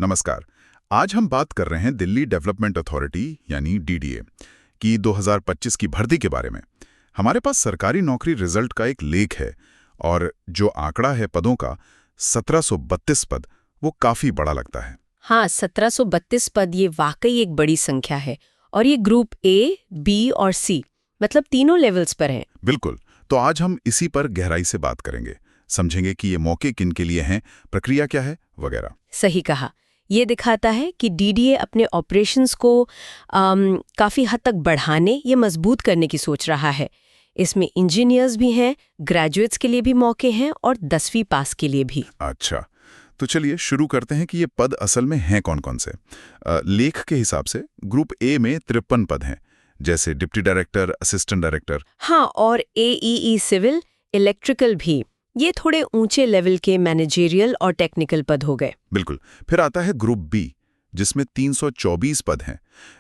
नमस्कार। आज हम बात कर रहे हैं दिल्ली डेवलपमेंट अथॉरिटी यानी डीडीए की 2025 की भर्ती के बारे में। हमारे पास सरकारी नौकरी रिजल्ट का एक लेख है और जो आंकड़ा है पदों का 1732 पद, वो काफी बड़ा लगता है। हाँ, 1732 पद ये वाकई एक बड़ी संख्या है और ये ग्रुप ए, बी और सी मतलब तीनों लेवल्स पर हैं। बिल्कुल। तो आज हम इसी पर गहराई से बात करेंगे, समझेंगे कि ये मौके किन के लिए हैं, प्रक्रिया क्या है वगैरह। सही कहा। ये दिखाता है कि डीडीए अपने ऑपरेशंस को काफ़ी हद तक बढ़ाने या मजबूत करने की सोच रहा है। इसमें इंजीनियर्स भी हैं, ग्रेजुएट्स के लिए भी मौके हैं और 10वीं पास के लिए भी। अच्छा, तो चलिए शुरू करते हैं कि ये पद असल में हैं कौन-कौन से। लेख के हिसाब से ग्रुप ए में 53 पद हैं, जैसे डिप्टी डायरेक्टर, असिस्टेंट डायरेक्टर। हाँ, और एईई सिविल, इलेक्ट्रिकल भी। ये थोड़े ऊंचे लेवल के मैनेजेरियल और टेक्निकल पद हो गए। बिल्कुल। फिर आता है ग्रुप बी, जिसमें 324 पद हैं।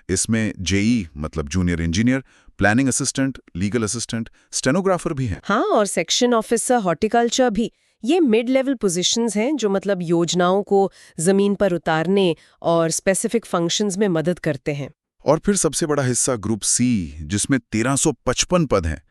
इसमें जेई मतलब junior engineer, planning assistant, legal assistant, stenographer भी हैं। हाँ, और सेक्शन ऑफिसर, हॉर्टिकल्चर भी। ये मिड लेवल पोजीशंस हैं जो मतलब योजनाओं को जमीन पर उतारने और स्पेसिफिक फंक्शंस में मदद करते हैं। और फिर सबसे बड़ा हिस्सा ग्रुप सी, जिसमें 1355 पद हैं।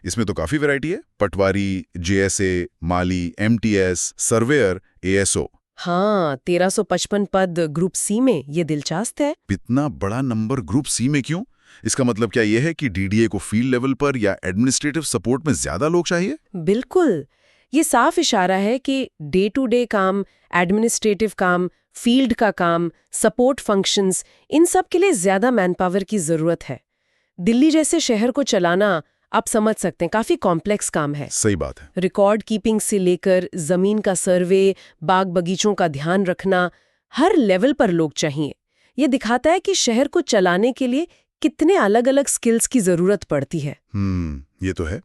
इसमें तो काफी वैरायटी है, पटवारी, जेएसए, माली, एमटीएस, सर्वेयर, एएसओ। हाँ, 1355 पद ग्रुप सी में, ये दिलचस्प है। इतना बड़ा नंबर ग्रुप सी में क्यों? इसका मतलब क्या यह है कि डीडीए को फील्ड लेवल पर या एडमिनिस्ट्रेटिव सपोर्ट में ज्यादा लोग चाहिए? बिल्कुल। ये साफ इशारा है कि डे टू डे काम, एडमिनिस्ट्रेटिव काम, फील्ड का काम, सपोर्ट फंक्शंस, इन सब के लिए ज्यादा मैनपावर की जरूरत है। दिल्ली जैसे शहर को चलाना, आप समझ सकते हैं, काफी कॉम्प्लेक्स काम है। सही बात है। रिकॉर्ड कीपिंग से लेकर जमीन का सर्वे, बाग बगीचों का ध्यान रखना, हर लेवल पर लोग चाहिए। ये दिखाता है कि शहर को चलाने के लिए कितने अलग अलग स्किल्स की जरूरत पड़ती है। ये तो है।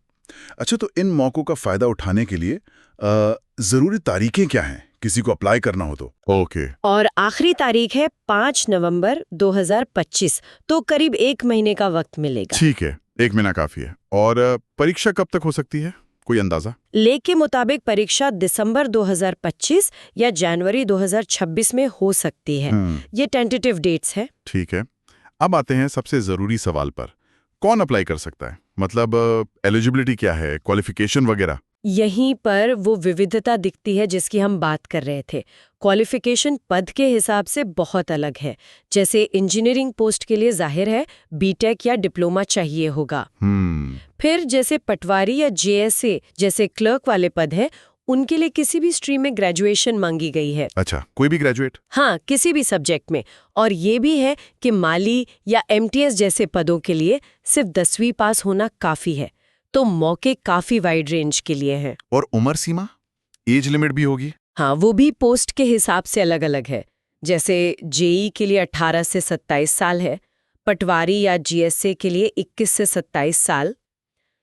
अच्छा, तो इन मौकों का फायदा उठाने के लिए जरूरी तारीखें क्या हैं, किसी को अप्लाई करना हो तो? ओके। और आखिरी तारीख है 5 नवंबर 2025, तो करीब 1 महीने का वक्त मिलेगा। ठीक है, 1 महीना काफी है। और परीक्षा कब तक हो सकती है, कोई अंदाजा? लेख के मुताबिक परीक्षा दिसंबर 2025 या जनवरी 2026 में हो सकती है। ये टेंटेटिव डेट्स है। ठीक है। अब आते हैं सबसे जरूरी सवाल पर। कौन अप्लाई कर सकता है? मतलब एलिजिबिलिटी क्या है, क्वालिफिकेशन वगैरह? यहीं पर वो विविधता दिखती है जिसकी हम बात कर रहे थे। क्वालिफिकेशन पद के हिसाब से बहुत अलग है। जैसे इंजीनियरिंग पोस्ट के लिए जाहिर है बीटेक या डिप्लोमा चाहिए होगा। फिर जैसे पटवारी या जेएसए जैसे क्लर्क वाले पद हैं, उनके लिए किसी भी स्ट्रीम में ग्रेजुएशन मांगी गई है। अच्छा, कोई भी ग्रेजुएट? हाँ, किसी भी सब्जेक्ट में। और ये भी है कि माली या एमटीएस जैसे पदों के लिए सिर्फ 10वीं पास होना काफी है। तो मौके काफी वाइड रेंज के लिए हैं। और उम्र सीमा, एज लिमिट भी होगी? हाँ, वो भी पोस्ट के हिसाब से अलग अलग है। जैसे जेई के लिए 18 से 27 साल है, पटवारी या जीएसए के लिए 21 से 27 साल,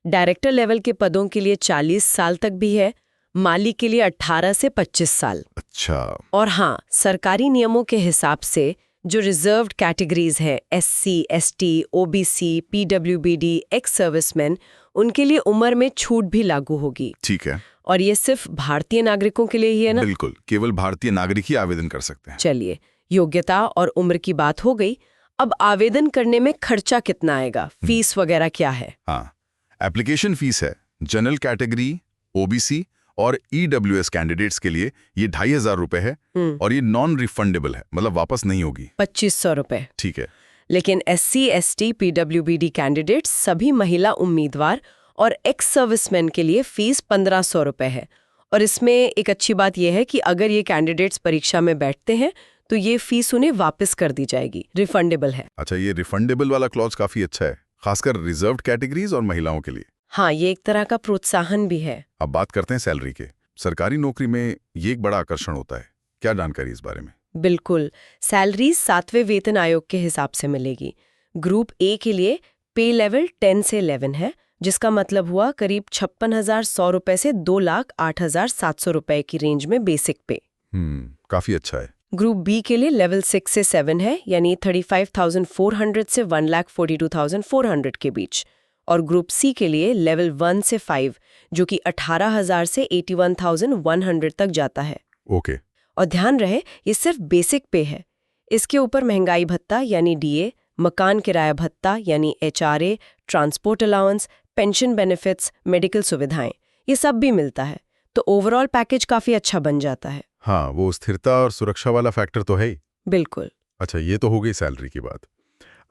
डायरेक्टर लेवल के पदों के लिए 40 साल तक भी है, माली के लिए 18 से 25 साल। अच्छा। और हाँ, सरकारी नियमों के हिसाब से जो रिजर्व्ड कैटेगरीज है, SC, ST, OBC, PWBD, ex serviceman, उनके लिए उम्र में छूट भी लागू होगी। ठीक है। और ये सिर्फ भारतीय नागरिकों के लिए ही है ना? बिल्कुल, केवल भारतीय नागरिक ही आवेदन कर सकते हैं। चलिए, योग्यता और उम्र की बात हो गई। अब आवेदन करने में खर्चा कितना आएगा, फीस वगैरह क्या है? हाँ, एप्लीकेशन फीस है जनरल कैटेगरी, ओबीसी और ईडब्ल्यूएस कैंडिडेट्स के लिए ये 2500 रुपए है। और ये नॉन रिफंडेबल है, मतलब वापस नहीं होगी। 2500 रुपए। ठीक है। लेकिन एससी, एसटी, पीडब्ल्यूबीडी कैंडिडेट्स, सभी महिला उम्मीदवार और एक्स सर्विसमैन के लिए फीस 1500 रुपए है। और इसमें एक अच्छी बात यह है कि अगर ये कैंडिडेट्स परीक्षा में बैठते हैं तो ये फीस उन्हें वापस कर दी जाएगी, रिफंडेबल है। अच्छा, ये रिफंडेबल वाला क्लॉज काफी अच्छा है, खासकर रिजर्व्ड कैटेगरीज और महिलाओं के लिए। हाँ, ये एक तरह का प्रोत्साहन भी है। अब बात करते हैं सैलरी के। सरकारी नौकरी में ये एक बड़ा आकर्षण होता है, क्या जानकारी इस बारे में? बिल्कुल, सैलरी 7वें वेतन आयोग के हिसाब से मिलेगी। ग्रुप ए के लिए पे लेवल 10 से 11 है, जिसका मतलब हुआ करीब 56,100 रुपए से 2,08,700 रुपए की रेंज में बेसिक पे। काफी अच्छा है। ग्रुप बी के लिए लेवल 6 से 7 है, यानी 35,400 से 1,42,400 के बीच। और ग्रुप सी के लिए लेवल 1 से 5, जो कि 18,000 से 81,100 तक जाता है। ओके। और ध्यान रहे ये सिर्फ बेसिक पे है। इसके ऊपर महंगाई भत्ता यानी डीए, मकान किराया भत्ता यानी HRA, transport allowance, pension benefits, medical सुविधाएं, ये सब भी मिलता है। तो ओवरऑल पैकेज काफी अच्छा बन जाता है। हाँ, वो स्थिरता और सुरक्षा वाला फैक्टर तो है ही। बिल्कुल। अच्छा, ये तो हो गई सैलरी की बात।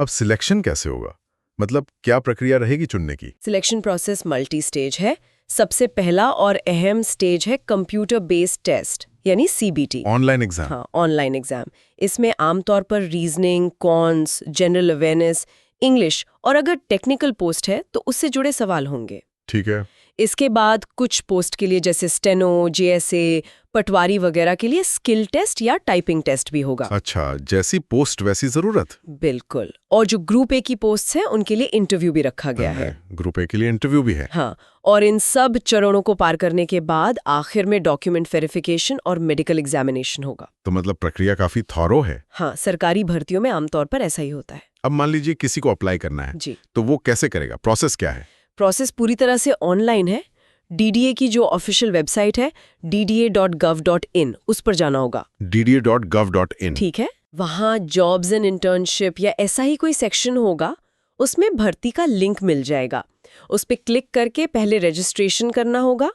अब सिलेक्शन कैसे होगा? मतलब क्या प्रक्रिया रहेगी चुनने की? सिलेक्शन प्रोसेस मल्टी स्टेज है। सबसे पहला और अहम स्टेज है कंप्यूटर बेस्ड टेस्ट यानी सीबीटी। Online exam? हाँ, ऑनलाइन एग्जाम। इसमें आमतौर पर reasoning, cons, general awareness, English और अगर टेक्निकल पोस्ट है तो उससे जुड़े सवाल होंगे। ठीक है। इसके बाद कुछ पोस्ट के लिए जैसे स्टेनो, जेएसए, पटवारी वगैरह के लिए स्किल टेस्ट या टाइपिंग टेस्ट भी होगा। अच्छा, जैसी पोस्ट वैसी जरूरत। बिल्कुल। और जो ग्रुप ए की पोस्ट है उनके लिए इंटरव्यू भी रखा गया है। ग्रुप ए के लिए इंटरव्यू भी है? हाँ, और इन सब चरणों को पार करने के बाद आखिर में डॉक्यूमेंट वेरिफिकेशन और मेडिकल एग्जामिनेशन होगा। तो मतलब प्रक्रिया काफी थॉरो है। हाँ, सरकारी भर्तियों में आमतौर पर ऐसा ही होता है। अब मान लीजिए किसी को अप्लाई करना है जी, तो वो कैसे करेगा? प्रोसेस क्या है? प्रोसेस पूरी तरह से ऑनलाइन है। डीडीए की जो ऑफिशियल वेबसाइट है dda.gov.in, उस पर जाना होगा। dda.gov.in? ठीक है। वहाँ जॉब्स एंड इंटर्नशिप या ऐसा ही कोई सेक्शन होगा, उसमें भर्ती का लिंक मिल जाएगा। उस पर क्लिक करके पहले रजिस्ट्रेशन करना होगा,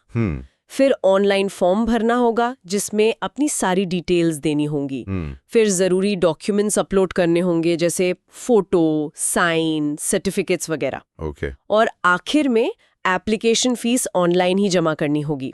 फिर ऑनलाइन फॉर्म भरना होगा जिसमें अपनी सारी डिटेल्स देनी होंगी। फिर जरूरी डॉक्यूमेंट्स अपलोड करने होंगे जैसे फोटो, साइन, सर्टिफिकेट्स वगैरह। ओके। और आखिर में एप्लीकेशन फीस ऑनलाइन ही जमा करनी होगी।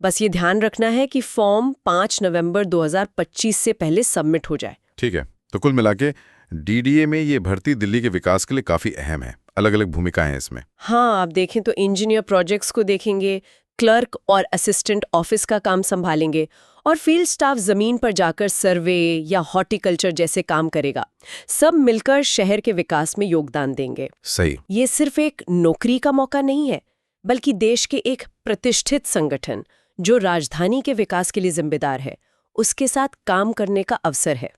बस ये ध्यान रखना है कि फॉर्म 5 नवंबर 2025 से पहले सबमिट हो जाए। ठीक है। तो कुल मिला के डीडीए में ये भर्ती दिल्ली के विकास के लिए काफी अहम है। अलग अलग भूमिकाएं हैं इसमें। हाँ, आप देखें तो इंजीनियर प्रोजेक्ट्स को देखेंगे, क्लर्क और असिस्टेंट ऑफिस का काम संभालेंगे और फील्ड स्टाफ जमीन पर जाकर सर्वे या हॉर्टिकल्चर जैसे काम करेगा। सब मिलकर शहर के विकास में योगदान देंगे। सही। ये सिर्फ एक नौकरी का मौका नहीं है, बल्कि देश के एक प्रतिष्ठित संगठन जो राजधानी के विकास के लिए जिम्मेदार है, उसके साथ काम करने का अवसर है।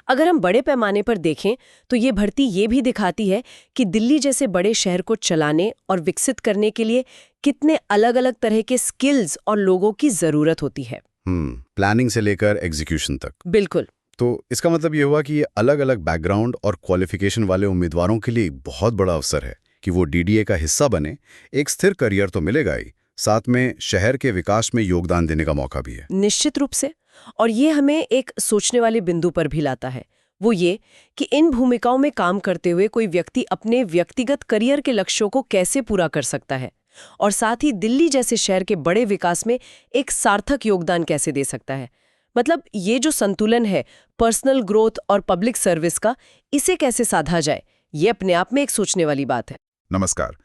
अगर हम बड़े पैमाने पर देखें तो ये भर्ती ये भी दिखाती है कि दिल्ली जैसे बड़े शहर को चलाने और विकसित करने के लिए कितने अलग अलग तरह के स्किल्स और लोगों की जरूरत होती है। प्लानिंग से लेकर एग्जीक्यूशन तक। बिल्कुल। तो इसका मतलब ये हुआ कि ये अलग अलग बैकग्राउंड और क्वालिफिकेशन वाले उम्मीदवारों के लिए बहुत बड़ा अवसर है कि वो डीडीए का हिस्सा बने। एक स्थिर करियर तो मिलेगा ही, साथ में शहर के विकास में योगदान देने का मौका भी है। निश्चित रूप से। और ये हमें एक सोचने वाले बिंदु पर भी लाता है, वो ये कि इन भूमिकाओं में काम करते हुए कोई व्यक्ति अपने व्यक्तिगत करियर के लक्ष्यों को कैसे पूरा कर सकता है और साथ ही दिल्ली जैसे शहर के बड़े विकास में एक सार्थक योगदान कैसे दे सकता है। मतलब ये जो संतुलन है पर्सनल ग्रोथ और पब्लिक सर्विस का, इसे कैसे साधा जाए, ये अपने आप में एक सोचने वाली बात है। नमस्कार,